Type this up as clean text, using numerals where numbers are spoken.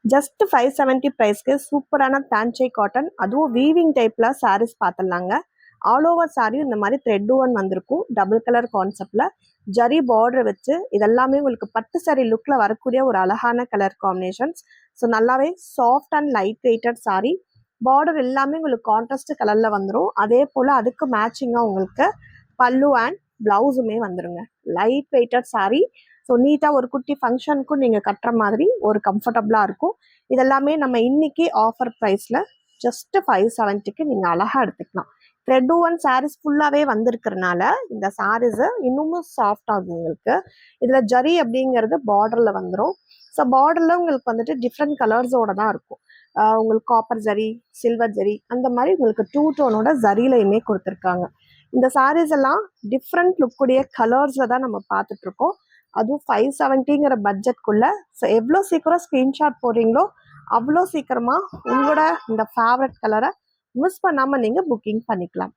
Just 570 ப்ரைஸ்க்கு சூப்பரான தான்ச்சை cotton, அதுவும் வீவிங் டைப்ல சாரீஸ் பார்த்துடலாங்க. ஆல் ஓவர் சாரியும் இந்த மாதிரி த்ரெட் ஒன் வந்திருக்கும், டபுள் கலர் கான்செப்ட்ல ஜரி பார்டர் வச்சு. இதெல்லாமே உங்களுக்கு பட்டு சாரி லுக்ல வரக்கூடிய ஒரு அழகான கலர் காம்பினேஷன்ஸ். ஸோ நல்லாவே soft and light weighted sari. Border எல்லாமே உங்களுக்கு கான்ட்ராஸ்ட் கலர்ல வந்துடும். அதே போல அதுக்கு மேட்சிங்கா உங்களுக்கு பல்லு அண்ட் பிளவுஸுமே வந்துருங்க. Light weighted sorry. ஸோ நீட்டாக ஒரு குட்டி ஃபங்க்ஷனுக்கும் நீங்கள் கட்டுற மாதிரி ஒரு கம்ஃபர்டபுளாக இருக்கும். இதெல்லாமே நம்ம இன்னைக்கு ஆஃபர் ப்ரைஸில் ஜஸ்ட் 570க்கு நீங்கள் அழகாக எடுத்துக்கலாம். த்ரெட் ஒன் சாரீஸ் ஃபுல்லாகவே வந்திருக்கிறனால இந்த சாரீஸு இன்னமும் சாஃப்ட் ஆகும் உங்களுக்கு. இதில் ஜரி அப்படிங்கிறது பார்டரில் வந்துடும். ஸோ பார்டரில் உங்களுக்கு வந்துட்டு டிஃப்ரெண்ட் கலர்ஸோட தான் இருக்கும். உங்களுக்கு காப்பர் ஜரி, சில்வர் ஜரி, அந்த மாதிரி உங்களுக்கு 2 டோனோட ஜரிலையுமே கொடுத்துருக்காங்க. இந்த சாரீஸ் எல்லாம் டிஃப்ரெண்ட் லுக்குடைய கலர்ஸில் தான் நம்ம பார்த்துட்ருக்கோம். அதுவும் 570ங்கிற பட்ஜெட்குள்ள. ஸோ எவ்வளோ சீக்கிரம் ஸ்க்ரீன்ஷாட் போடுறீங்களோ அவ்வளோ சீக்கிரமாக உங்களோட இந்த ஃபேவரட் கலரை மிஸ் பண்ணாமல் நீங்கள் புக்கிங் பண்ணிக்கலாம்.